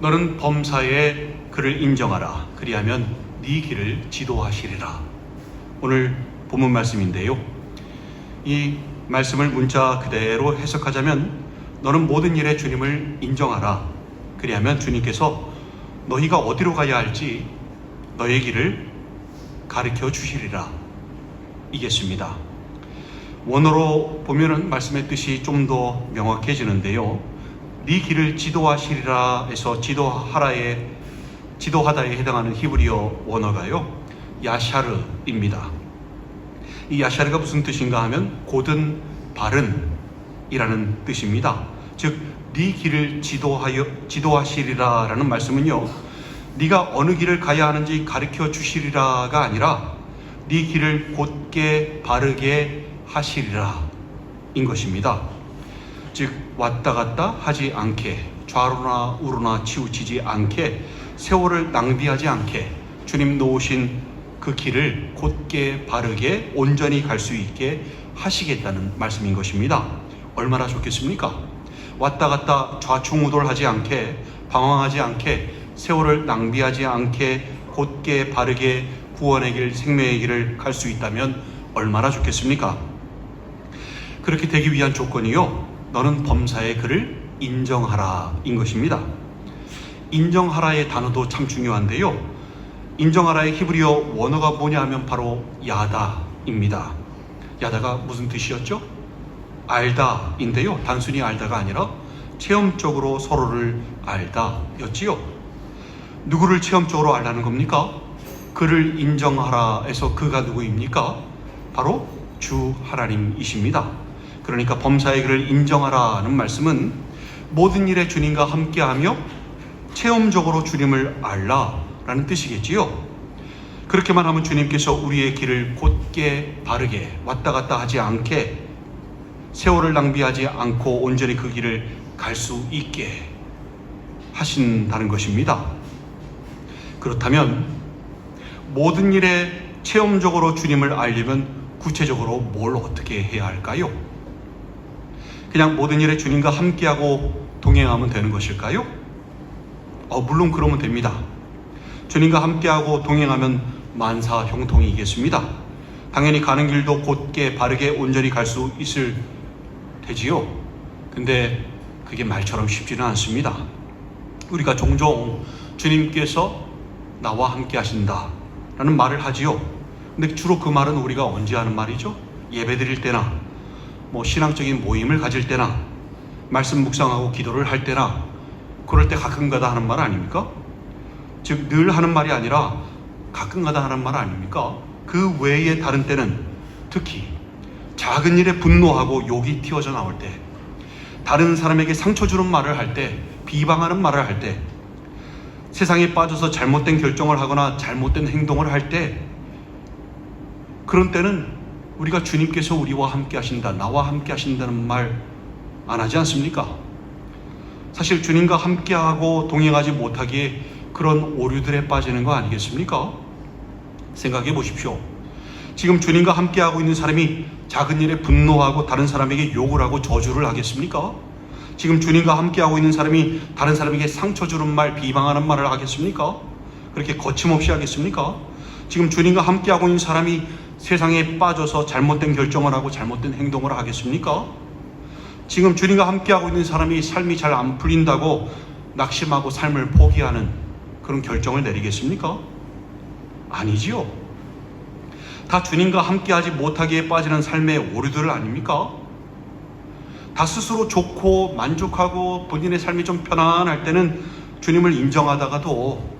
너는 범사에 그를 인정하라. 그리하면 네 길을 지도하시리라. 오늘 본문 말씀인데요. 이 말씀을 문자 그대로 해석하자면 너는 모든 일에 주님을 인정하라. 그리하면 주님께서 너희가 어디로 가야 할지 너의 길을 가르쳐 주시리라. 이겠습니다. 원어로 보면은 말씀의 뜻이 좀 더 명확해지는데요. 네 길을 지도하시리라 해서 지도하다에 해당하는 히브리어 원어가요, 야샤르입니다. 이 야샤르가 무슨 뜻인가 하면 곧은 바른 이라는 뜻입니다. 즉 네 길을 지도하시리라 라는 말씀은요, 네가 어느 길을 가야 하는지 가르쳐 주시리라가 아니라 네 길을 곧게 바르게 하시리라 인 것입니다. 즉 왔다 갔다 하지 않게, 좌로나 우로나 치우치지 않게, 세월을 낭비하지 않게 주님 놓으신 그 길을 곧게 바르게 온전히 갈 수 있게 하시겠다는 말씀인 것입니다. 얼마나 좋겠습니까? 왔다 갔다 좌충우돌하지 않게, 방황하지 않게, 세월을 낭비하지 않게 곧게 바르게 구원의 길, 생명의 길을 갈 수 있다면 얼마나 좋겠습니까? 그렇게 되기 위한 조건이요, 너는 범사에 그를 인정하라 인 것입니다. 인정하라의 단어도 참 중요한데요, 인정하라의 히브리어 원어가 뭐냐 하면 바로 야다입니다. 야다가 무슨 뜻이었죠? 알다인데요, 단순히 알다가 아니라 체험적으로 서로를 알다였지요. 누구를 체험적으로 알라는 겁니까? 그를 인정하라 해서 그가 누구입니까? 바로 주 하나님이십니다. 그러니까 범사의 그를 인정하라는 말씀은 모든 일에 주님과 함께하며 체험적으로 주님을 알라라는 뜻이겠지요. 그렇게만 하면 주님께서 우리의 길을 곧게 바르게 왔다 갔다 하지 않게, 세월을 낭비하지 않고 온전히 그 길을 갈 수 있게 하신다는 것입니다. 그렇다면 모든 일에 체험적으로 주님을 알려면 구체적으로 뭘 어떻게 해야 할까요? 그냥 모든 일에 주님과 함께하고 동행하면 되는 것일까요? 물론 그러면 됩니다. 주님과 함께하고 동행하면 만사 형통이겠습니다. 당연히 가는 길도 곧게 바르게 온전히 갈 수 있을 되지요. 근데 그게 말처럼 쉽지는 않습니다. 우리가 종종 주님께서 나와 함께 하신다 라는 말을 하지요. 근데 주로 그 말은 우리가 언제 하는 말이죠? 예배 드릴 때나, 신앙적인 모임을 가질 때나, 말씀 묵상하고 기도를 할 때나, 그럴 때 가끔가다 하는 말 아닙니까? 즉 늘 하는 말이 아니라 가끔가다 하는 말 아닙니까? 그 외에 다른 때는, 특히 작은 일에 분노하고 욕이 튀어져 나올 때, 다른 사람에게 상처 주는 말을 할 때, 비방하는 말을 할 때, 세상에 빠져서 잘못된 결정을 하거나 잘못된 행동을 할 때, 그런 때는 우리가 주님께서 우리와 함께 하신다, 나와 함께 하신다는 말 안 하지 않습니까? 사실 주님과 함께하고 동행하지 못하기에 그런 오류들에 빠지는 거 아니겠습니까? 생각해 보십시오. 지금 주님과 함께하고 있는 사람이 작은 일에 분노하고 다른 사람에게 욕을 하고 저주를 하겠습니까? 지금 주님과 함께하고 있는 사람이 다른 사람에게 상처 주는 말, 비방하는 말을 하겠습니까? 그렇게 거침없이 하겠습니까? 지금 주님과 함께하고 있는 사람이 세상에 빠져서 잘못된 결정을 하고 잘못된 행동을 하겠습니까? 지금 주님과 함께하고 있는 사람이 삶이 잘 안 풀린다고 낙심하고 삶을 포기하는 그런 결정을 내리겠습니까? 아니지요. 다 주님과 함께하지 못하기에 빠지는 삶의 오류들 아닙니까? 다 스스로 좋고 만족하고 본인의 삶이 좀 편안할 때는 주님을 인정하다가도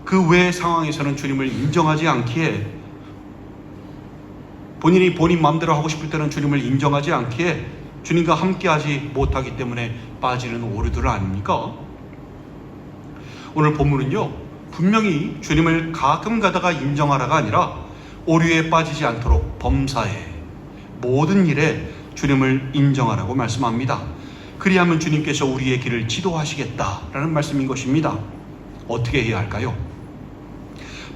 그 외의 상황에서는 주님을 인정하지 않기에, 본인 마음대로 하고 싶을 때는 주님을 인정하지 않기에 주님과 함께하지 못하기 때문에 빠지는 오류들 아닙니까? 오늘 본문은요, 분명히 주님을 가끔 가다가 인정하라가 아니라 오류에 빠지지 않도록 범사에, 모든 일에 주님을 인정하라고 말씀합니다. 그리하면 주님께서 우리의 길을 지도하시겠다라는 말씀인 것입니다. 어떻게 해야 할까요?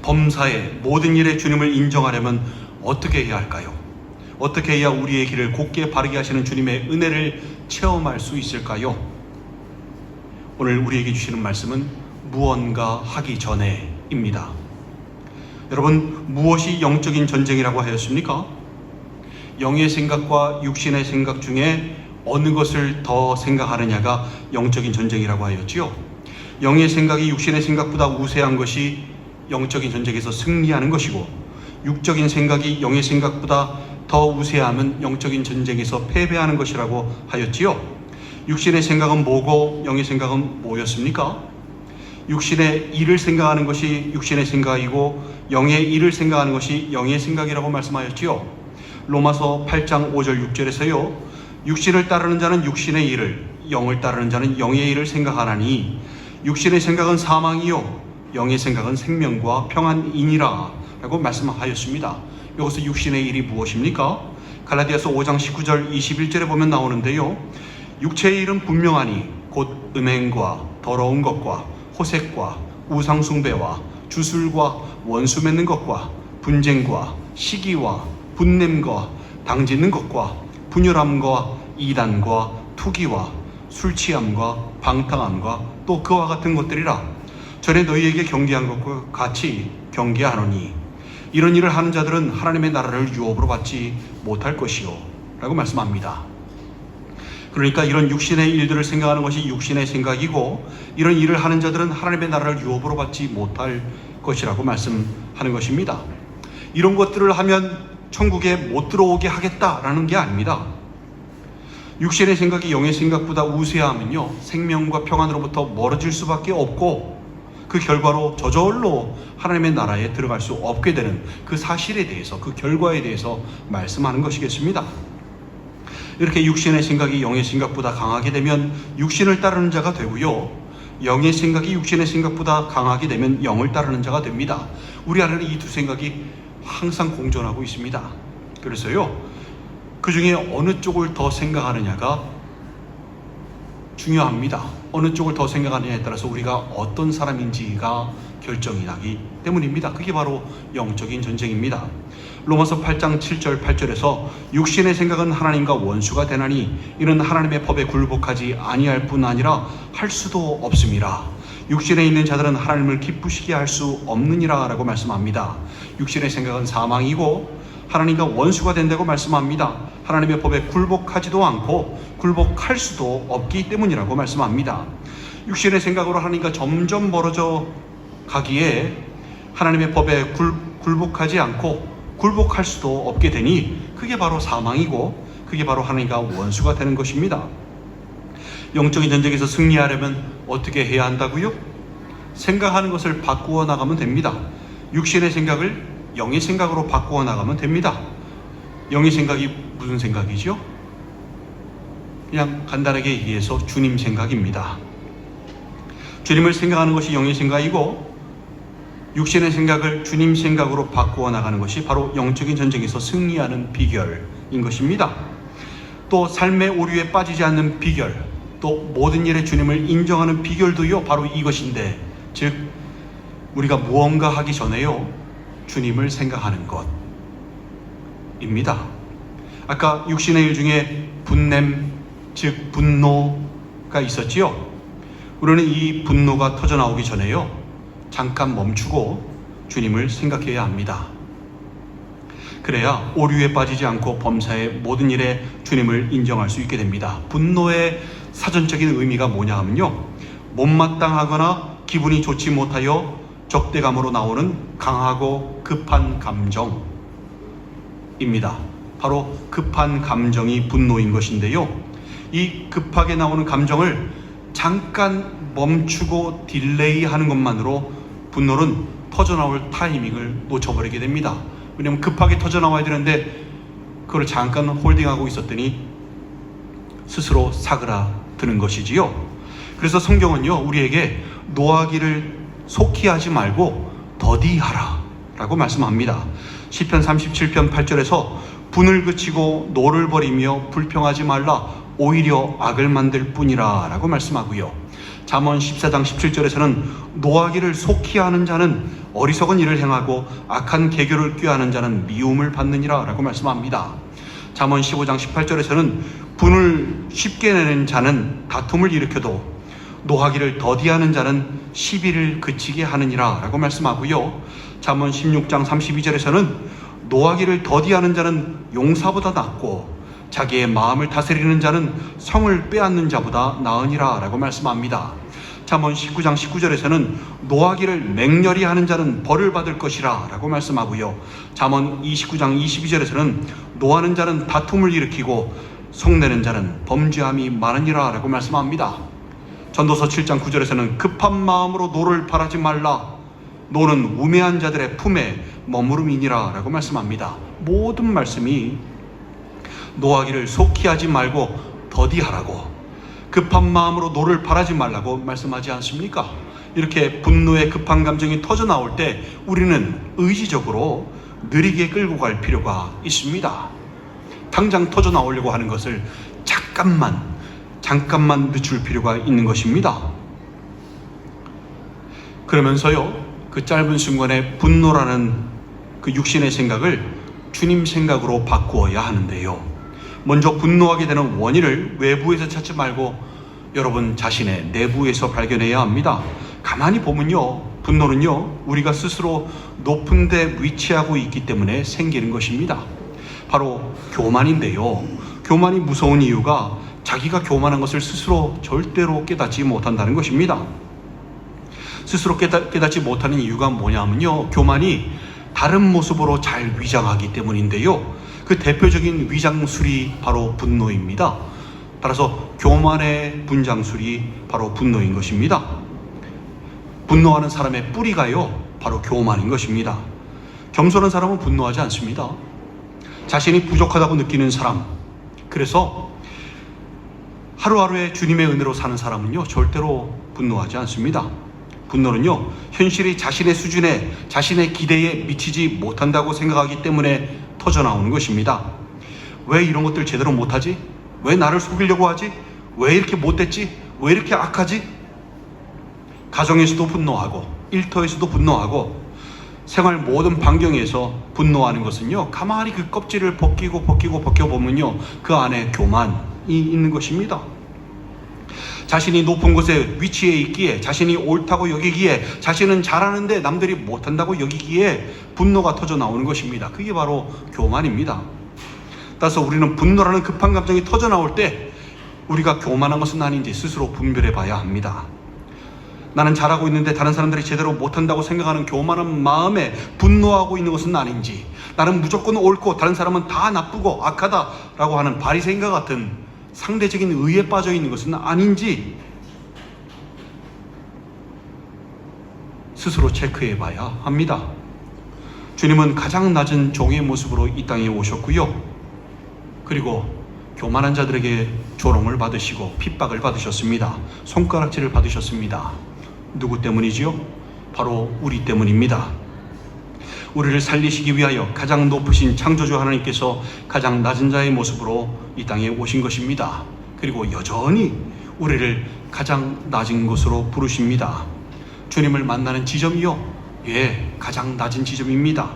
범사에, 모든 일에 주님을 인정하려면 어떻게 해야 할까요? 어떻게 해야 우리의 길을 곧게 바르게 하시는 주님의 은혜를 체험할 수 있을까요? 오늘 우리에게 주시는 말씀은 무언가 하기 전에입니다. 여러분, 무엇이 영적인 전쟁이라고 하였습니까? 영의 생각과 육신의 생각 중에 어느 것을 더 생각하느냐가 영적인 전쟁이라고 하였지요. 영의 생각이 육신의 생각보다 우세한 것이 영적인 전쟁에서 승리하는 것이고, 육적인 생각이 영의 생각보다 더 우세하면 영적인 전쟁에서 패배하는 것이라고 하였지요. 육신의 생각은 뭐고 영의 생각은 뭐였습니까? 육신의 일을 생각하는 것이 육신의 생각이고 영의 일을 생각하는 것이 영의 생각이라고 말씀하였지요. 로마서 8장 5절 6절에서요, 육신을 따르는 자는 육신의 일을, 영을 따르는 자는 영의 일을 생각하나니 육신의 생각은 사망이요 영의 생각은 생명과 평안이니라 라고 말씀하였습니다. 여기서 육신의 일이 무엇입니까? 갈라디아서 5장 19절 21절에 보면 나오는데요, 육체의 일은 분명하니 곧 음행과 더러운 것과 호색과 우상숭배와 주술과 원수 맺는 것과 분쟁과 시기와 분냄과 당짓는 것과 분열함과 이단과 투기와 술취함과 방탕함과 또 그와 같은 것들이라. 전에 너희에게 경계한 것과 같이 경계하노니 이런 일을 하는 자들은 하나님의 나라를 유업으로 받지 못할 것이요 라고 말씀합니다. 그러니까 이런 육신의 일들을 생각하는 것이 육신의 생각이고, 이런 일을 하는 자들은 하나님의 나라를 유업으로 받지 못할 것이라고 말씀하는 것입니다. 이런 것들을 하면 천국에 못 들어오게 하겠다라는 게 아닙니다. 육신의 생각이 영의 생각보다 우세하면요, 생명과 평안으로부터 멀어질 수밖에 없고, 그 결과로 저절로 하나님의 나라에 들어갈 수 없게 되는 그 사실에 대해서, 그 결과에 대해서 말씀하는 것이겠습니다. 이렇게 육신의 생각이 영의 생각보다 강하게 되면 육신을 따르는 자가 되고요, 영의 생각이 육신의 생각보다 강하게 되면 영을 따르는 자가 됩니다. 우리 안에는 이 두 생각이 항상 공존하고 있습니다. 그래서요, 그 중에 어느 쪽을 더 생각하느냐가 중요합니다. 어느 쪽을 더 생각하느냐에 따라서 우리가 어떤 사람인지가 결정이 나기 때문입니다. 그게 바로 영적인 전쟁입니다. 로마서 8장 7절 8절에서 육신의 생각은 하나님과 원수가 되나니 이는 하나님의 법에 굴복하지 아니할 뿐 아니라 할 수도 없음이라. 육신에 있는 자들은 하나님을 기쁘시게 할 수 없느니라 라고 말씀합니다. 육신의 생각은 사망이고 하나님과 원수가 된다고 말씀합니다. 하나님의 법에 굴복하지도 않고 굴복할 수도 없기 때문이라고 말씀합니다. 육신의 생각으로 하나님과 점점 멀어져 가기에 하나님의 법에 굴복하지 않고 굴복할 수도 없게 되니 그게 바로 사망이고 그게 바로 하나님과 원수가 되는 것입니다. 영적인 전쟁에서 승리하려면 어떻게 해야 한다고요? 생각하는 것을 바꾸어 나가면 됩니다. 육신의 생각을 영의 생각으로 바꾸어 나가면 됩니다. 영의 생각이 무슨 생각이죠? 그냥 간단하게 얘기해서 주님 생각입니다. 주님을 생각하는 것이 영의 생각이고 육신의 생각을 주님 생각으로 바꾸어 나가는 것이 바로 영적인 전쟁에서 승리하는 비결인 것입니다. 또 삶의 오류에 빠지지 않는 비결, 또 모든 일에 주님을 인정하는 비결도요 바로 이것인데, 즉 우리가 무언가 하기 전에요 주님을 생각하는 것입니다. 아까 육신의 일 중에 분냄, 즉 분노가 있었지요. 우리는 이 분노가 터져 나오기 전에요 잠깐 멈추고 주님을 생각해야 합니다. 그래야 오류에 빠지지 않고 범사의 모든 일에 주님을 인정할 수 있게 됩니다. 분노의 사전적인 의미가 뭐냐 하면요, 못마땅하거나 기분이 좋지 못하여 적대감으로 나오는 강하고 급한 감정입니다. 바로 급한 감정이 분노인 것인데요, 이 급하게 나오는 감정을 잠깐 멈추고 딜레이하는 것만으로 분노는 터져나올 타이밍을 놓쳐버리게 됩니다. 왜냐하면 급하게 터져나와야 되는데 그걸 잠깐 홀딩하고 있었더니 스스로 사그라드는 것이지요. 그래서 성경은요 우리에게 노하기를 속히 하지 말고 더디하라 라고 말씀합니다. 시편 37편 8절에서 분을 그치고 노를 버리며 불평하지 말라, 오히려 악을 만들 뿐이라 라고 말씀하고요. 잠언 14장 17절에서는 노하기를 속히 하는 자는 어리석은 일을 행하고 악한 계교를 꾀하는 자는 미움을 받느니라 라고 말씀합니다. 잠언 15장 18절에서는 분을 쉽게 내는 자는 다툼을 일으켜도 노하기를 더디하는 자는 시비를 그치게 하느니라 라고 말씀하고요. 잠언 16장 32절에서는 노하기를 더디하는 자는 용사보다 낫고 자기의 마음을 다스리는 자는 성을 빼앗는 자보다 나으니라 라고 말씀합니다. 잠언 19장 19절에서는 노하기를 맹렬히 하는 자는 벌을 받을 것이라 라고 말씀하고요. 잠언 29장 22절에서는 노하는 자는 다툼을 일으키고 속내는 자는 범죄함이 많으니라 라고 말씀합니다. 전도서 7장 9절에서는 급한 마음으로 노를 바라지 말라. 노는 우매한 자들의 품에 머무름이니라 라고 말씀합니다. 모든 말씀이 노하기를 속히 하지 말고 더디하라고, 급한 마음으로 노를 바라지 말라고 말씀하지 않습니까? 이렇게 분노의 급한 감정이 터져 나올 때 우리는 의지적으로 느리게 끌고 갈 필요가 있습니다. 당장 터져 나오려고 하는 것을 잠깐만 늦출 필요가 있는 것입니다. 그러면서요, 그 짧은 순간에 분노라는 그 육신의 생각을 주님 생각으로 바꾸어야 하는데요. 먼저 분노하게 되는 원인을 외부에서 찾지 말고 여러분 자신의 내부에서 발견해야 합니다. 가만히 보면요, 분노는요, 우리가 스스로 높은 데 위치하고 있기 때문에 생기는 것입니다. 바로 교만인데요. 교만이 무서운 이유가 자기가 교만한 것을 스스로 절대로 깨닫지 못한다는 것입니다. 스스로 깨닫지 못하는 이유가 뭐냐면요, 교만이 다른 모습으로 잘 위장하기 때문인데요. 그 대표적인 위장술이 바로 분노입니다. 따라서 교만의 분장술이 바로 분노인 것입니다. 분노하는 사람의 뿌리가요, 바로 교만인 것입니다. 겸손한 사람은 분노하지 않습니다. 자신이 부족하다고 느끼는 사람, 그래서 하루하루의 주님의 은혜로 사는 사람은요, 절대로 분노하지 않습니다. 분노는요, 현실이 자신의 수준에, 자신의 기대에 미치지 못한다고 생각하기 때문에 터져 나오는 것입니다. 왜 이런 것들 제대로 못하지? 왜 나를 속이려고 하지? 왜 이렇게 못됐지? 왜 이렇게 악하지? 가정에서도 분노하고, 일터에서도 분노하고, 생활 모든 반경에서 분노하는 것은요, 가만히 그 껍질을 벗겨보면요, 그 안에 교만이 있는 것입니다. 자신이 높은 곳에 위치해 있기에, 자신이 옳다고 여기기에, 자신은 잘하는데 남들이 못한다고 여기기에 분노가 터져 나오는 것입니다. 그게 바로 교만입니다. 따라서 우리는 분노라는 급한 감정이 터져 나올 때 우리가 교만한 것은 아닌지 스스로 분별해 봐야 합니다. 나는 잘하고 있는데 다른 사람들이 제대로 못한다고 생각하는 교만한 마음에 분노하고 있는 것은 아닌지, 나는 무조건 옳고 다른 사람은 다 나쁘고 악하다라고 하는 바리새인과 같은 상대적인 의에 빠져 있는 것은 아닌지 스스로 체크해 봐야 합니다. 주님은 가장 낮은 종의 모습으로 이 땅에 오셨고요, 그리고 교만한 자들에게 조롱을 받으시고 핍박을 받으셨습니다. 손가락질을 받으셨습니다. 누구 때문이지요? 바로 우리 때문입니다. 우리를 살리시기 위하여 가장 높으신 창조주 하나님께서 가장 낮은 자의 모습으로 이 땅에 오신 것입니다. 그리고 여전히 우리를 가장 낮은 곳으로 부르십니다. 주님을 만나는 지점이요, 가장 낮은 지점입니다.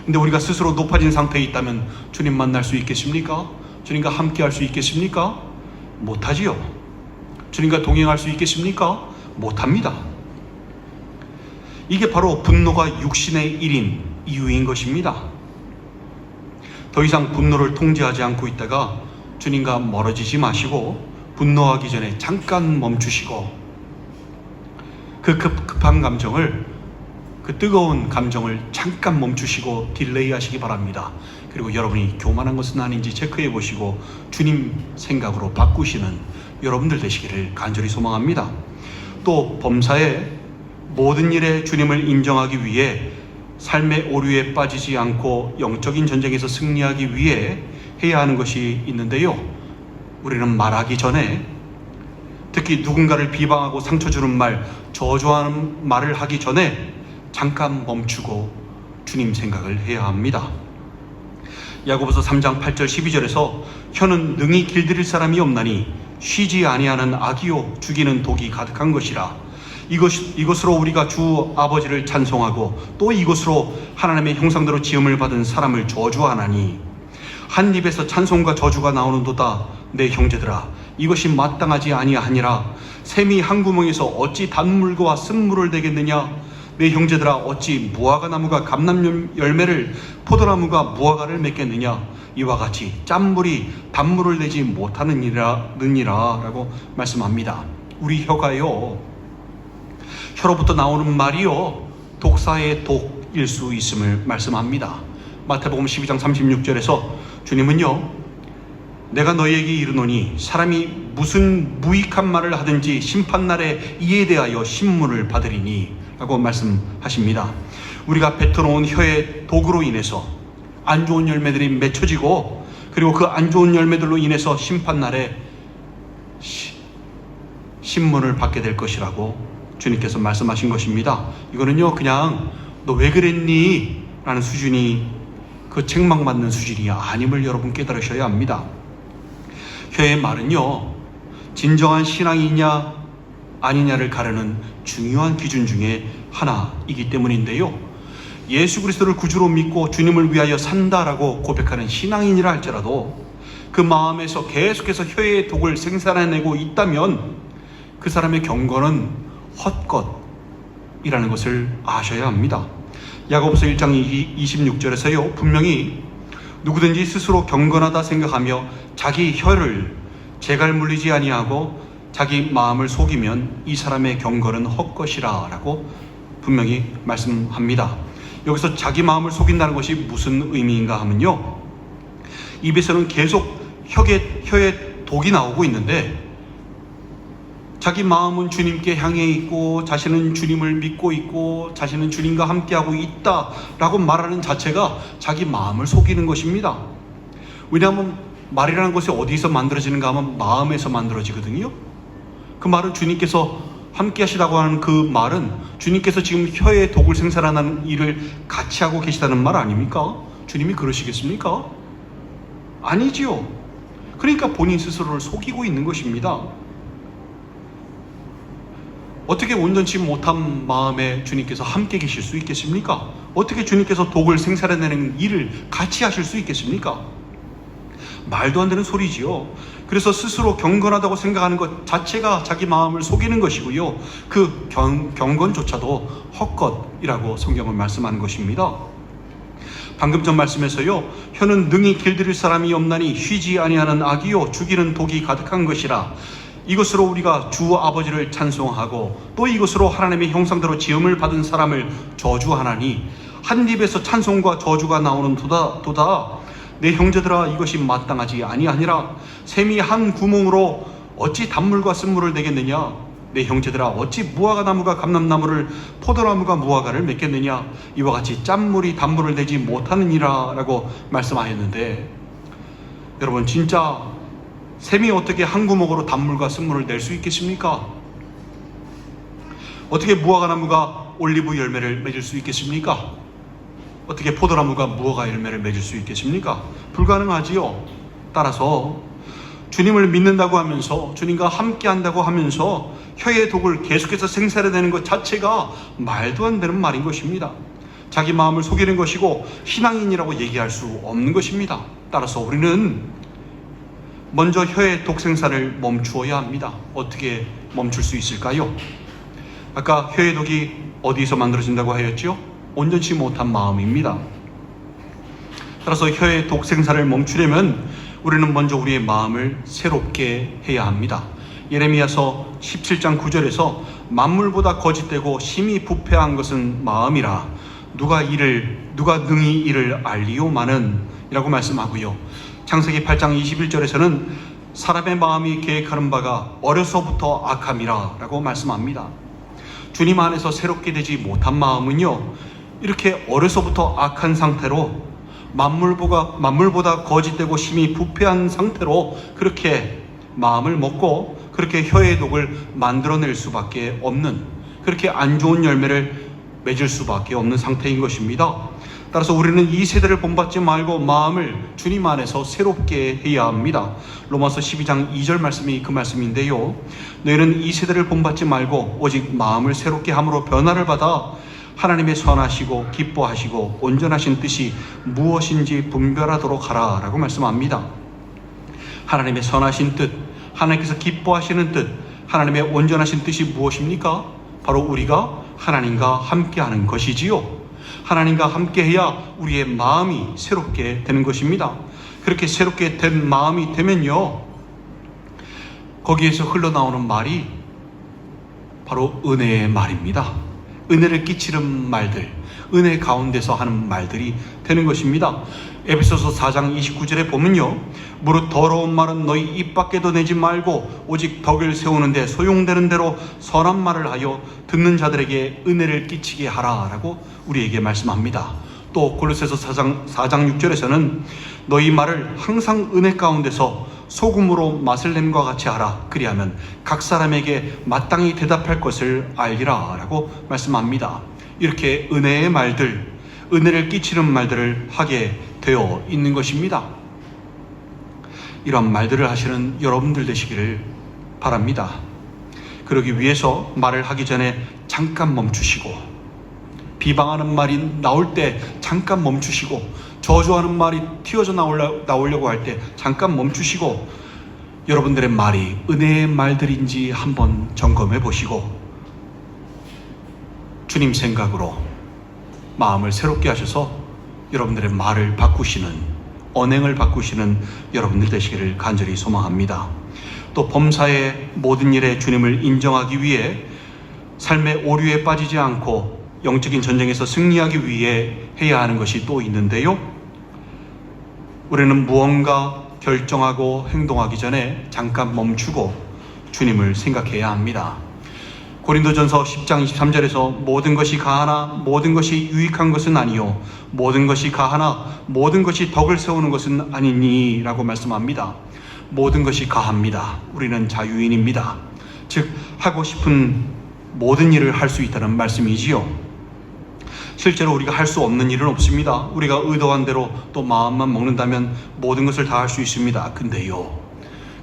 근데 우리가 스스로 높아진 상태에 있다면 주님 만날 수 있겠습니까? 주님과 함께 할 수 있겠습니까? 못하지요. 주님과 동행할 수 있겠습니까? 못합니다. 이게 바로 분노가 육신의 일인 이유인 것입니다. 더 이상 분노를 통제하지 않고 있다가 주님과 멀어지지 마시고, 분노하기 전에 잠깐 멈추시고, 그 급한 감정을, 그 뜨거운 감정을 잠깐 멈추시고 딜레이 하시기 바랍니다. 그리고 여러분이 교만한 것은 아닌지 체크해 보시고 주님 생각으로 바꾸시는 여러분들 되시기를 간절히 소망합니다. 또 범사에 모든 일에 주님을 인정하기 위해 삶의 오류에 빠지지 않고 영적인 전쟁에서 승리하기 위해 해야 하는 것이 있는데요, 우리는 말하기 전에, 특히 누군가를 비방하고 상처 주는 말, 저주하는 말을 하기 전에 잠깐 멈추고 주님 생각을 해야 합니다. 야고보서 3장 8절 12절에서 혀는 능히 길들일 사람이 없나니 쉬지 아니하는 악이요 죽이는 독이 가득한 것이라. 이것으로 우리가 주 아버지를 찬송하고 또 이것으로 하나님의 형상대로 지음을 받은 사람을 저주하나니, 한 입에서 찬송과 저주가 나오는도다. 내 형제들아, 이것이 마땅하지 아니하니라. 샘이 한 구멍에서 어찌 단물과 쓴물을 내겠느냐. 내 형제들아, 어찌 무화과 나무가 감람 열매를, 포도나무가 무화과를 맺겠느냐. 이와 같이 짠물이 단물을 내지 못하느니라 라고 말씀합니다. 우리 혀가요, 혀로부터 나오는 말이요, 독사의 독일 수 있음을 말씀합니다. 마태복음 12장 36절에서 주님은요, 내가 너희에게 이르노니 사람이 무슨 무익한 말을 하든지 심판날에 이에 대하여 신문을 받으리니 라고 말씀하십니다. 우리가 뱉어놓은 혀의 독으로 인해서 안 좋은 열매들이 맺혀지고, 그리고 그 안 좋은 열매들로 인해서 심판날에 신문을 받게 될 것이라고 주님께서 말씀하신 것입니다. 이거는요, 그냥 너 왜 그랬니? 라는 수준이, 그 책망받는 수준이 아님을 여러분 깨달으셔야 합니다. 혀의 말은요, 진정한 신앙이냐 아니냐를 가르는 중요한 기준 중에 하나이기 때문인데요, 예수 그리스도를 구주로 믿고 주님을 위하여 산다라고 고백하는 신앙인이라 할지라도 그 마음에서 계속해서 혀의 독을 생산해내고 있다면 그 사람의 경건은 헛것이라는 것을 아셔야 합니다. 야고보서 1장 26절에서요, 분명히 누구든지 스스로 경건하다 생각하며 자기 혀를 재갈 물리지 아니하고 자기 마음을 속이면 이 사람의 경건은 헛것이라 라고 분명히 말씀합니다. 여기서 자기 마음을 속인다는 것이 무슨 의미인가 하면요, 입에서는 계속 혀에 독이 나오고 있는데 자기 마음은 주님께 향해 있고 자신은 주님을 믿고 있고 자신은 주님과 함께하고 있다라고 말하는 자체가 자기 마음을 속이는 것입니다. 왜냐하면 말이라는 것이 어디서 만들어지는가 하면 마음에서 만들어지거든요. 그 말은 주님께서 함께 하시다고 하는 그 말은 주님께서 지금 혀에 독을 생산하는 일을 같이 하고 계시다는 말 아닙니까? 주님이 그러시겠습니까? 아니지요. 그러니까 본인 스스로를 속이고 있는 것입니다. 어떻게 온전치 못한 마음에 주님께서 함께 계실 수 있겠습니까? 어떻게 주님께서 독을 생산해내는 일을 같이 하실 수 있겠습니까? 말도 안 되는 소리지요. 그래서 스스로 경건하다고 생각하는 것 자체가 자기 마음을 속이는 것이고요, 그 경건조차도 헛것이라고 성경은 말씀하는 것입니다. 방금 전 말씀에서요, 혀는 능히 길들일 사람이 없나니 쉬지 아니하는 악이요 죽이는 독이 가득한 것이라. 이것으로 우리가 주 아버지를 찬송하고 또 이것으로 하나님의 형상대로 지음을 받은 사람을 저주하나니 한 입에서 찬송과 저주가 나오는 도다. 내 형제들아, 이것이 마땅하지 아니하니라. 샘이 한 구멍으로 어찌 단물과 쓴물을 내겠느냐. 내 형제들아, 어찌 무화과 나무가 감람나무를, 포도나무가 무화과를 맺겠느냐. 이와 같이 짠물이 단물을 내지 못하느니라 라고 말씀하였는데, 여러분, 진짜 샘이 어떻게 한 구멍으로 단물과 쓴물을 낼 수 있겠습니까? 어떻게 무화과 나무가 올리브 열매를 맺을 수 있겠습니까? 어떻게 포도나무가 무화과 열매를 맺을 수 있겠습니까? 불가능하지요. 따라서 주님을 믿는다고 하면서, 주님과 함께 한다고 하면서 혀의 독을 계속해서 생산해내는 것 자체가 말도 안 되는 말인 것입니다. 자기 마음을 속이는 것이고 신앙인이라고 얘기할 수 없는 것입니다. 따라서 우리는 먼저 혀의 독 생산을 멈추어야 합니다. 어떻게 멈출 수 있을까요? 아까 혀의 독이 어디서 만들어진다고 하였죠? 온전치 못한 마음입니다. 따라서 혀의 독 생산을 멈추려면 우리는 먼저 우리의 마음을 새롭게 해야 합니다. 예레미야서 17장 9절에서 만물보다 거짓되고 심히 부패한 것은 마음이라. 누가 능히 이를 알리오마는 이라고 말씀하고요. 창세기 8장 21절에서는 사람의 마음이 계획하는 바가 어려서부터 악함이라 라고 말씀합니다. 주님 안에서 새롭게 되지 못한 마음은요, 이렇게 어려서부터 악한 상태로 만물보다 거짓되고 심히 부패한 상태로 그렇게 마음을 먹고 그렇게 혀의 독을 만들어낼 수밖에 없는, 그렇게 안 좋은 열매를 맺을 수밖에 없는 상태인 것입니다. 따라서 우리는 이 세대를 본받지 말고 마음을 주님 안에서 새롭게 해야 합니다. 로마서 12장 2절 말씀이 그 말씀인데요, 너희는 이 세대를 본받지 말고 오직 마음을 새롭게 함으로 변화를 받아 하나님의 선하시고 기뻐하시고 온전하신 뜻이 무엇인지 분별하도록 하라 라고 말씀합니다. 하나님의 선하신 뜻, 하나님께서 기뻐하시는 뜻, 하나님의 온전하신 뜻이 무엇입니까? 바로 우리가 하나님과 함께하는 것이지요. 하나님과 함께해야 우리의 마음이 새롭게 되는 것입니다. 그렇게 새롭게 된 마음이 되면요, 거기에서 흘러나오는 말이 바로 은혜의 말입니다. 은혜를 끼치는 말들, 은혜 가운데서 하는 말들이 되는 것입니다. 에베소서 4장 29절에 보면요, 무릇 더러운 말은 너희 입 밖에도 내지 말고 오직 덕을 세우는데 소용되는 대로 선한 말을 하여 듣는 자들에게 은혜를 끼치게 하라 라고 우리에게 말씀합니다. 또 골로새서 4장 6절에서는 너희 말을 항상 은혜 가운데서 소금으로 맛을 냄과 같이 하라, 그리하면 각 사람에게 마땅히 대답할 것을 알리라 라고 말씀합니다. 이렇게 은혜의 말들, 은혜를 끼치는 말들을 하게 되어 있는 것입니다. 이런 말들을 하시는 여러분들 되시기를 바랍니다. 그러기 위해서 말을 하기 전에 잠깐 멈추시고, 비방하는 말이 나올 때 잠깐 멈추시고, 저주하는 말이 튀어져 나오려고 할 때 잠깐 멈추시고, 여러분들의 말이 은혜의 말들인지 한번 점검해 보시고, 주님 생각으로 마음을 새롭게 하셔서 여러분들의 말을 바꾸시는, 언행을 바꾸시는 여러분들 되시기를 간절히 소망합니다. 또 범사의 모든 일에 주님을 인정하기 위해 삶의 오류에 빠지지 않고 영적인 전쟁에서 승리하기 위해 해야 하는 것이 또 있는데요, 우리는 무언가 결정하고 행동하기 전에 잠깐 멈추고 주님을 생각해야 합니다. 고린도전서 10장 23절에서 모든 것이 가하나 모든 것이 유익한 것은 아니요 모든 것이 가하나 모든 것이 덕을 세우는 것은 아니니 라고 말씀합니다. 모든 것이 가합니다. 우리는 자유인입니다. 즉 하고 싶은 모든 일을 할 수 있다는 말씀이지요. 실제로 우리가 할 수 없는 일은 없습니다. 우리가 의도한 대로 또 마음만 먹는다면 모든 것을 다 할 수 있습니다. 근데요,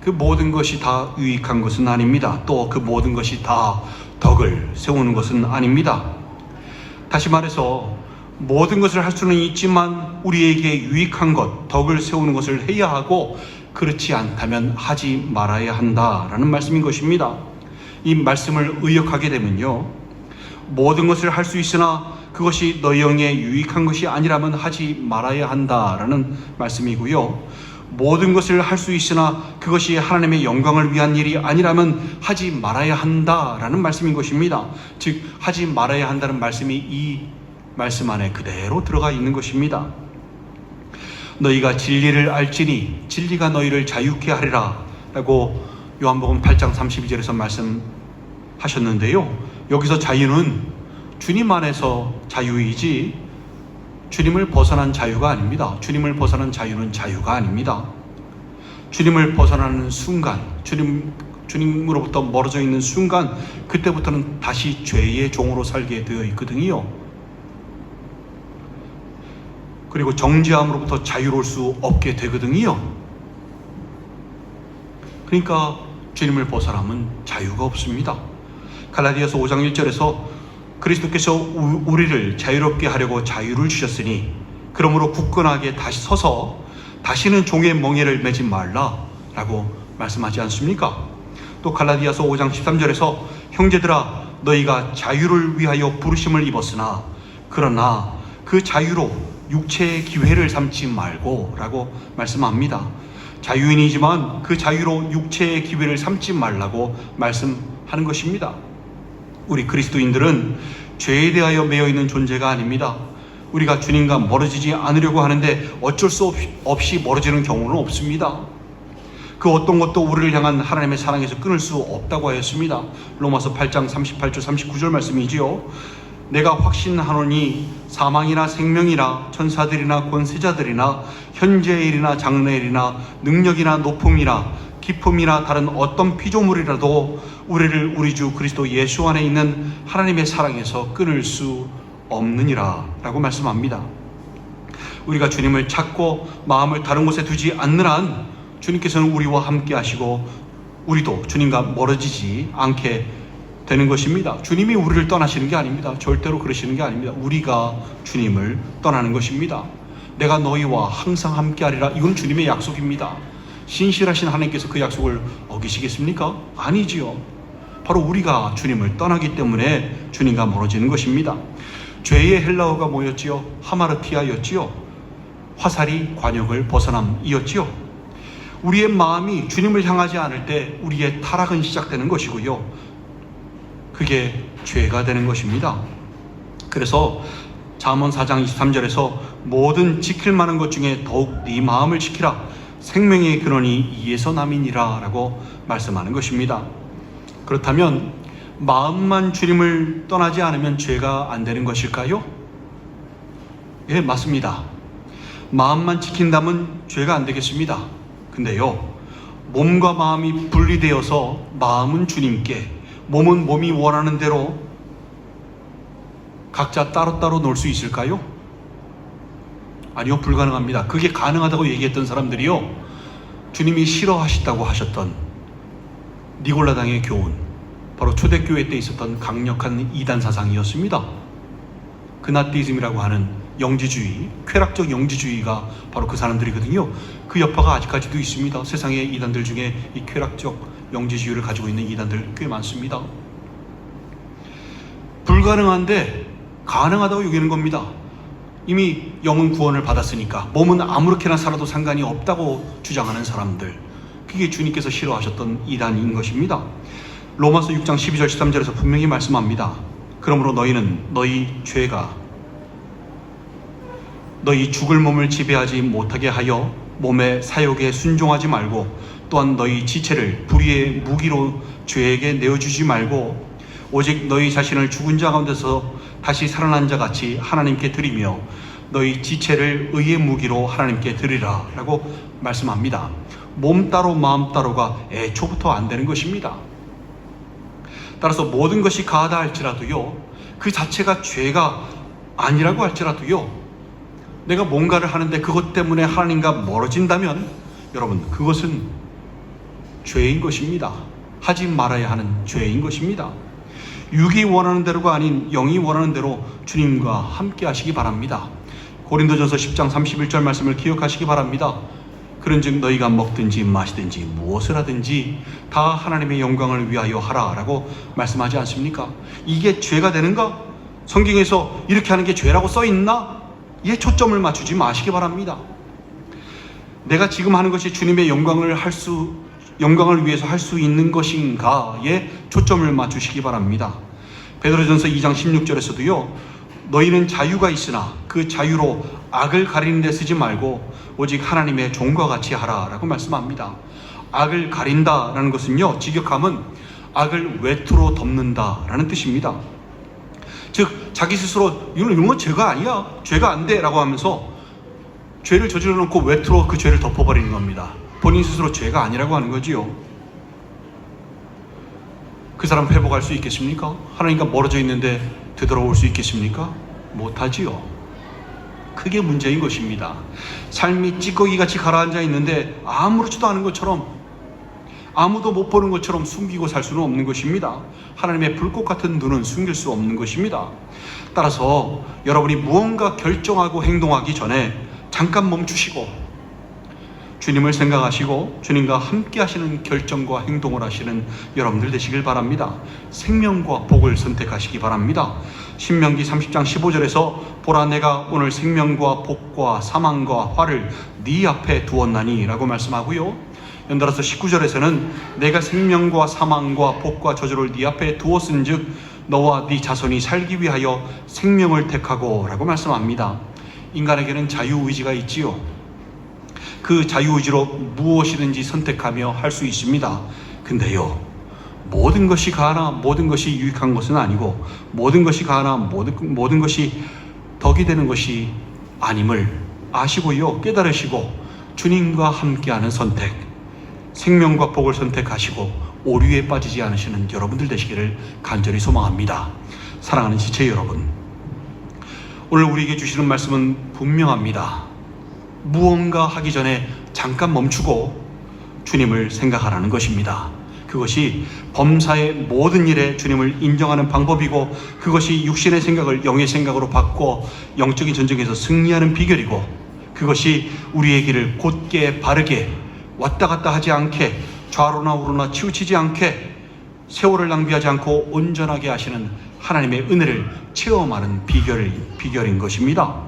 그 모든 것이 다 유익한 것은 아닙니다. 또 그 모든 것이 다 덕을 세우는 것은 아닙니다. 다시 말해서 모든 것을 할 수는 있지만 우리에게 유익한 것, 덕을 세우는 것을 해야 하고, 그렇지 않다면 하지 말아야 한다라는 말씀인 것입니다. 이 말씀을 의역하게 되면요, 모든 것을 할 수 있으나 그것이 너희 영에 유익한 것이 아니라면 하지 말아야 한다라는 말씀이고요, 모든 것을 할 수 있으나 그것이 하나님의 영광을 위한 일이 아니라면 하지 말아야 한다라는 말씀인 것입니다. 즉 하지 말아야 한다는 말씀이 이 말씀 안에 그대로 들어가 있는 것입니다. 너희가 진리를 알지니 진리가 너희를 자유케 하리라 라고 요한복음 8장 32절에서 말씀하셨는데요, 여기서 자유는 주님 안에서 자유이지 주님을 벗어난 자유가 아닙니다. 주님을 벗어난 자유는 자유가 아닙니다. 주님을 벗어나는 순간, 주님으로부터 멀어져 있는 순간, 그때부터는 다시 죄의 종으로 살게 되어 있거든요. 그리고 정죄함으로부터 자유로울 수 없게 되거든요. 그러니까 주님을 벗어나면 자유가 없습니다. 갈라디아서 5장 1절에서 그리스도께서 우리를 자유롭게 하려고 자유를 주셨으니 그러므로 굳건하게 다시 서서 다시는 종의 멍에를 매지 말라 라고 말씀하지 않습니까? 또 갈라디아서 5장 13절에서 형제들아 너희가 자유를 위하여 부르심을 입었으나 그러나 그 자유로 육체의 기회를 삼지 말고 라고 말씀합니다. 자유인이지만 그 자유로 육체의 기회를 삼지 말라고 말씀하는 것입니다. 우리 그리스도인들은 죄에 대하여 매여 있는 존재가 아닙니다. 우리가 주님과 멀어지지 않으려고 하는데 어쩔 수 없이 멀어지는 경우는 없습니다. 그 어떤 것도 우리를 향한 하나님의 사랑에서 끊을 수 없다고 하였습니다. 로마서 8장 38절 39절 말씀이지요. 내가 확신하노니 사망이나 생명이나 천사들이나 권세자들이나 현재의 일이나 장래의 일이나 능력이나 높음이나 기쁨이나 다른 어떤 피조물이라도 우리를 우리 주 그리스도 예수 안에 있는 하나님의 사랑에서 끊을 수 없느니라 라고 말씀합니다. 우리가 주님을 찾고 마음을 다른 곳에 두지 않는 한 주님께서는 우리와 함께 하시고 우리도 주님과 멀어지지 않게 되는 것입니다. 주님이 우리를 떠나시는 게 아닙니다. 절대로 그러시는 게 아닙니다. 우리가 주님을 떠나는 것입니다. 내가 너희와 항상 함께 하리라, 이건 주님의 약속입니다. 신실하신 하나님께서 그 약속을 어기시겠습니까? 아니지요. 바로 우리가 주님을 떠나기 때문에 주님과 멀어지는 것입니다. 죄의 헬라어가 뭐였지요? 하마르티아였지요. 화살이 관역을 벗어남이었지요. 우리의 마음이 주님을 향하지 않을 때 우리의 타락은 시작되는 것이고요. 그게 죄가 되는 것입니다. 그래서 잠언 4장 23절에서 모든 지킬 만한 것 중에 더욱 네 마음을 지키라. 생명의 근원이 이에서 남이니라 라고 말씀하는 것입니다. 그렇다면 마음만 주님을 떠나지 않으면 죄가 안 되는 것일까요? 예, 맞습니다. 마음만 지킨다면 죄가 안 되겠습니다. 근데요, 몸과 마음이 분리되어서 마음은 주님께, 몸은 몸이 원하는 대로 각자 따로따로 놀 수 있을까요? 아니요, 불가능합니다. 그게 가능하다고 얘기했던 사람들이요, 주님이 싫어하시다고 하셨던 니골라당의 교훈, 바로 초대교회 때 있었던 강력한 이단 사상이었습니다. 그나티즘이라고 하는 영지주의, 쾌락적 영지주의가 바로 그 사람들이거든요. 그 여파가 아직까지도 있습니다. 세상의 이단들 중에 이 쾌락적 영지주의를 가지고 있는 이단들 꽤 많습니다. 불가능한데 가능하다고 여기는 겁니다. 이미 영은 구원을 받았으니까 몸은 아무렇게나 살아도 상관이 없다고 주장하는 사람들, 그게 주님께서 싫어하셨던 이단인 것입니다. 로마서 6장 12절 13절에서 분명히 말씀합니다. 그러므로 너희는 너희 죄가 너희 죽을 몸을 지배하지 못하게 하여 몸의 사욕에 순종하지 말고, 또한 너희 지체를 불의의 무기로 죄에게 내어주지 말고, 오직 너희 자신을 죽은 자 가운데서 다시 살아난 자 같이 하나님께 드리며 너희 지체를 의의 무기로 하나님께 드리라 라고 말씀합니다. 몸 따로 마음 따로가 애초부터 안 되는 것입니다. 따라서 모든 것이 가하다 할지라도요, 그 자체가 죄가 아니라고 할지라도요, 내가 뭔가를 하는데 그것 때문에 하나님과 멀어진다면 여러분, 그것은 죄인 것입니다. 하지 말아야 하는 죄인 것입니다. 육이 원하는 대로가 아닌 영이 원하는 대로 주님과 함께 하시기 바랍니다. 고린도전서 10장 31절 말씀을 기억하시기 바랍니다. 그런즉 너희가 먹든지 마시든지 무엇을 하든지 다 하나님의 영광을 위하여 하라 라고 말씀하지 않습니까? 이게 죄가 되는가? 성경에서 이렇게 하는 게 죄라고 써있나? 이에 초점을 맞추지 마시기 바랍니다. 내가 지금 하는 것이 주님의 영광을 위해서 할 수 있는 것인가에 초점을 맞추시기 바랍니다. 베드로전서 2장 16절에서도요, 너희는 자유가 있으나 그 자유로 악을 가리는 데 쓰지 말고 오직 하나님의 종과 같이 하라 라고 말씀합니다. 악을 가린다라는 것은요, 직역하면 악을 외투로 덮는다 라는 뜻입니다. 즉 자기 스스로 이런 건 죄가 아니야, 죄가 안 돼 라고 하면서 죄를 저질러 놓고 외투로 그 죄를 덮어버리는 겁니다. 본인 스스로 죄가 아니라고 하는 거지요. 그 사람 회복할 수 있겠습니까? 하나님과 멀어져 있는데 되돌아올 수 있겠습니까? 못하지요. 그게 문제인 것입니다. 삶이 찌꺼기같이 가라앉아 있는데 아무렇지도 않은 것처럼, 아무도 못 보는 것처럼 숨기고 살 수는 없는 것입니다. 하나님의 불꽃 같은 눈은 숨길 수 없는 것입니다. 따라서 여러분이 무언가 결정하고 행동하기 전에 잠깐 멈추시고 주님을 생각하시고 주님과 함께 하시는 결정과 행동을 하시는 여러분들 되시길 바랍니다. 생명과 복을 선택하시기 바랍니다. 신명기 30장 15절에서 보라, 내가 오늘 생명과 복과 사망과 화를 네 앞에 두었나니 라고 말씀하고요, 연달아서 19절에서는 내가 생명과 사망과 복과 저주를 네 앞에 두었은즉 너와 네 자손이 살기 위하여 생명을 택하고 라고 말씀합니다. 인간에게는 자유의지가 있지요. 그 자유의지로 무엇이든지 선택하며 할 수 있습니다. 근데요, 모든 것이 가하나 모든 것이 유익한 것은 아니고, 모든 것이 가하나 모든 것이 덕이 되는 것이 아님을 아시고요, 깨달으시고 주님과 함께하는 선택, 생명과 복을 선택하시고 오류에 빠지지 않으시는 여러분들 되시기를 간절히 소망합니다. 사랑하는 지체 여러분, 오늘 우리에게 주시는 말씀은 분명합니다. 무언가 하기 전에 잠깐 멈추고 주님을 생각하라는 것입니다. 그것이 범사의 모든 일에 주님을 인정하는 방법이고, 그것이 육신의 생각을 영의 생각으로 바꿔 영적인 전쟁에서 승리하는 비결이고, 그것이 우리의 길을 곧게 바르게 왔다 갔다 하지 않게, 좌로나 우로나 치우치지 않게, 세월을 낭비하지 않고 온전하게 하시는 하나님의 은혜를 체험하는 비결인 것입니다.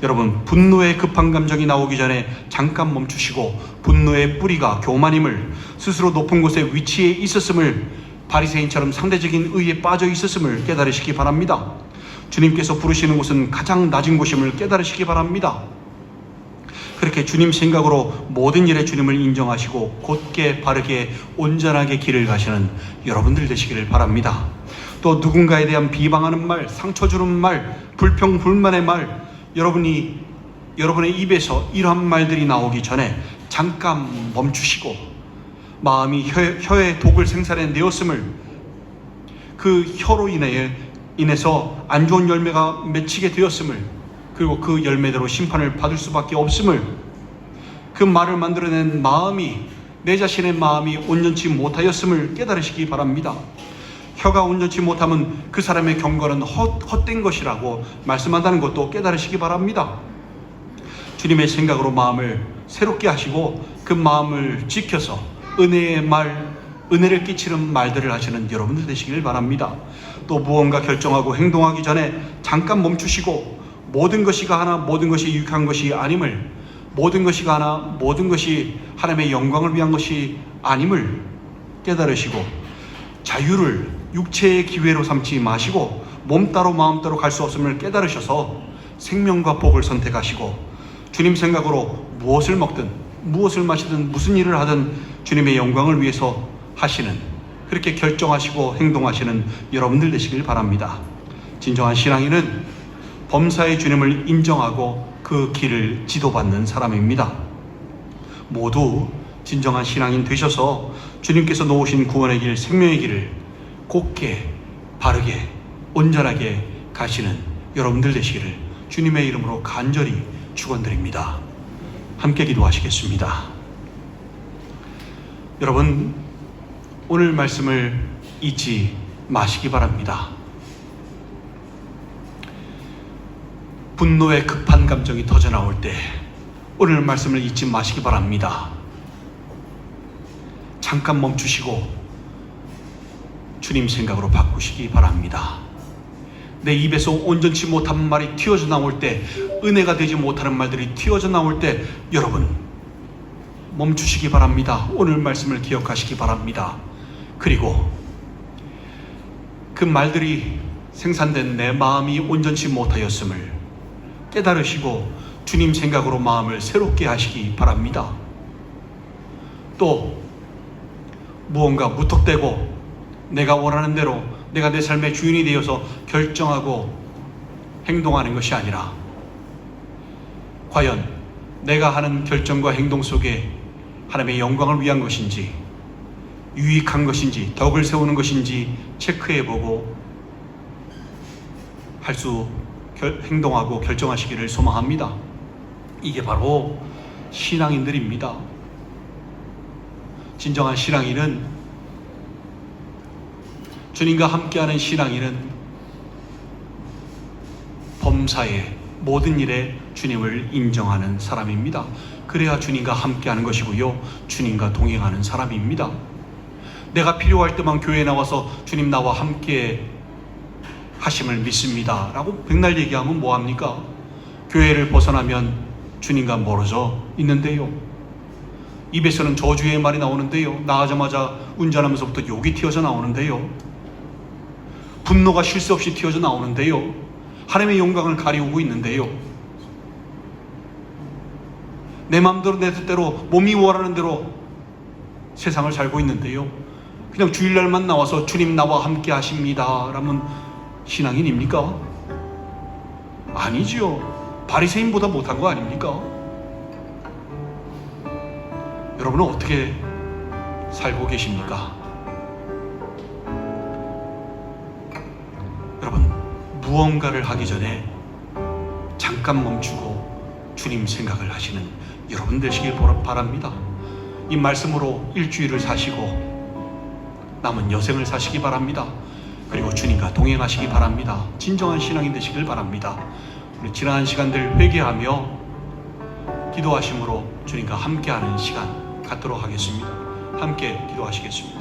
여러분, 분노의 급한 감정이 나오기 전에 잠깐 멈추시고 분노의 뿌리가 교만임을, 스스로 높은 곳에 위치해 있었음을, 바리새인처럼 상대적인 의에 빠져 있었음을 깨달으시기 바랍니다. 주님께서 부르시는 곳은 가장 낮은 곳임을 깨달으시기 바랍니다. 그렇게 주님 생각으로 모든 일에 주님을 인정하시고 곧게 바르게 온전하게 길을 가시는 여러분들 되시기를 바랍니다. 또 누군가에 대한 비방하는 말, 상처 주는 말, 불평 불만의 말, 여러분의 입에서 이러한 말들이 나오기 전에 잠깐 멈추시고 마음이 혀에 독을 생산해 내었음을, 그 혀로 인해서 안 좋은 열매가 맺히게 되었음을, 그리고 그 열매대로 심판을 받을 수밖에 없음을, 그 말을 만들어낸 마음이, 내 자신의 마음이 온전치 못하였음을 깨달으시기 바랍니다. 혀가 온전치 못하면 그 사람의 경건은 헛된 것이라고 말씀한다는 것도 깨달으시기 바랍니다. 주님의 생각으로 마음을 새롭게 하시고 그 마음을 지켜서 은혜를 끼치는 말들을 하시는 여러분들 되시길 바랍니다. 또 무언가 결정하고 행동하기 전에 잠깐 멈추시고 모든 것이 하나, 모든 것이 유익한 것이 아님을, 모든 것이 하나, 모든 것이 하나님의 영광을 위한 것이 아님을 깨달으시고, 자유를 육체의 기회로 삼지 마시고 몸 따로 마음 따로 갈 수 없음을 깨달으셔서 생명과 복을 선택하시고, 주님 생각으로 무엇을 먹든 무엇을 마시든 무슨 일을 하든 주님의 영광을 위해서 하시는, 그렇게 결정하시고 행동하시는 여러분들 되시길 바랍니다. 진정한 신앙인은 범사의 주님을 인정하고 그 길을 지도받는 사람입니다. 모두 진정한 신앙인 되셔서 주님께서 놓으신 구원의 길, 생명의 길을 곧게, 바르게, 온전하게 가시는 여러분들 되시기를 주님의 이름으로 간절히 축원드립니다. 함께 기도하시겠습니다. 여러분, 오늘 말씀을 잊지 마시기 바랍니다. 분노의 급한 감정이 터져 나올 때 오늘 말씀을 잊지 마시기 바랍니다. 잠깐 멈추시고 주님 생각으로 바꾸시기 바랍니다. 내 입에서 온전치 못한 말이 튀어져 나올 때, 은혜가 되지 못하는 말들이 튀어져 나올 때 여러분 멈추시기 바랍니다. 오늘 말씀을 기억하시기 바랍니다. 그리고 그 말들이 생산된 내 마음이 온전치 못하였음을 깨달으시고 주님 생각으로 마음을 새롭게 하시기 바랍니다. 또 무언가 무턱대고 내가 원하는 대로 내가 내 삶의 주인이 되어서 결정하고 행동하는 것이 아니라, 과연 내가 하는 결정과 행동 속에 하나님의 영광을 위한 것인지, 유익한 것인지, 덕을 세우는 것인지 체크해보고 행동하고 결정하시기를 소망합니다. 이게 바로 신앙인들입니다. 진정한 신앙인은, 주님과 함께하는 신앙인은 범사의 모든 일에 주님을 인정하는 사람입니다. 그래야 주님과 함께하는 것이고요, 주님과 동행하는 사람입니다. 내가 필요할 때만 교회에 나와서 주님 나와 함께 하심을 믿습니다 라고 백날 얘기하면 뭐합니까? 교회를 벗어나면 주님과 멀어져 있는데요. 입에서는 저주의 말이 나오는데요, 나가자마자 운전하면서부터 욕이 튀어져 나오는데요, 분노가 쉴 새 없이 튀어져 나오는데요, 하나님의 영광을 가리우고 있는데요, 내 마음대로 내 뜻대로 몸이 원하는 대로 세상을 살고 있는데요, 그냥 주일날만 나와서 주님 나와 함께 하십니다 라면 신앙인입니까? 아니지요. 바리새인보다 못한 거 아닙니까? 여러분은 어떻게 살고 계십니까? 여러분, 무언가를 하기 전에 잠깐 멈추고 주님 생각을 하시는 여러분 되시길 바랍니다. 이 말씀으로 일주일을 사시고 남은 여생을 사시기 바랍니다. 그리고 주님과 동행하시기 바랍니다. 진정한 신앙인 되시길 바랍니다. 우리 지난 시간들 회개하며 기도하심으로 주님과 함께하는 시간 갖도록 하겠습니다. 함께 기도하시겠습니다.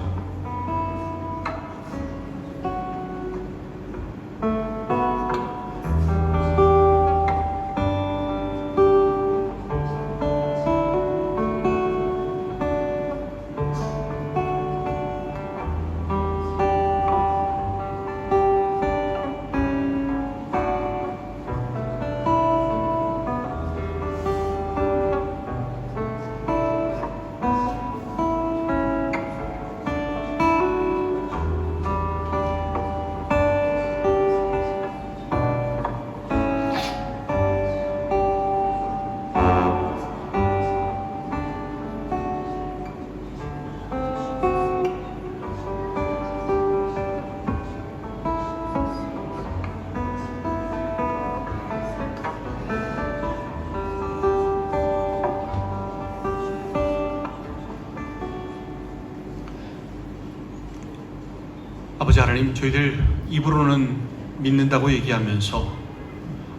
아버지 하나님, 저희들 입으로는 믿는다고 얘기하면서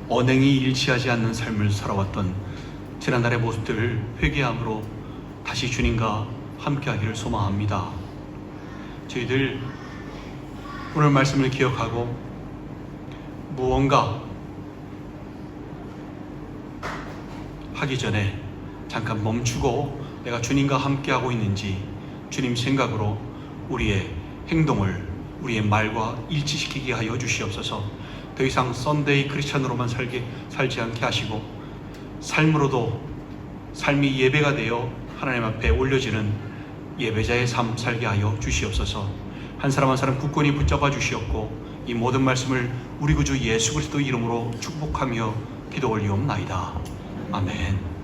언행이 일치하지 않는 삶을 살아왔던 지난날의 모습들을 회개함으로 다시 주님과 함께하기를 소망합니다. 저희들 오늘 말씀을 기억하고 무언가 하기 전에 잠깐 멈추고 내가 주님과 함께하고 있는지 주님 생각으로 우리의 행동을, 우리의 말과 일치시키게 하여 주시옵소서. 더 이상 썬데이 크리스찬으로만 살지 않게 하시고 삶으로도 삶이 예배가 되어 하나님 앞에 올려지는 예배자의 삶 살게 하여 주시옵소서. 한 사람 한 사람 굳건히 붙잡아 주시옵고 이 모든 말씀을 우리 구주 예수 그리스도 이름으로 축복하며 기도 올리옵나이다. 아멘.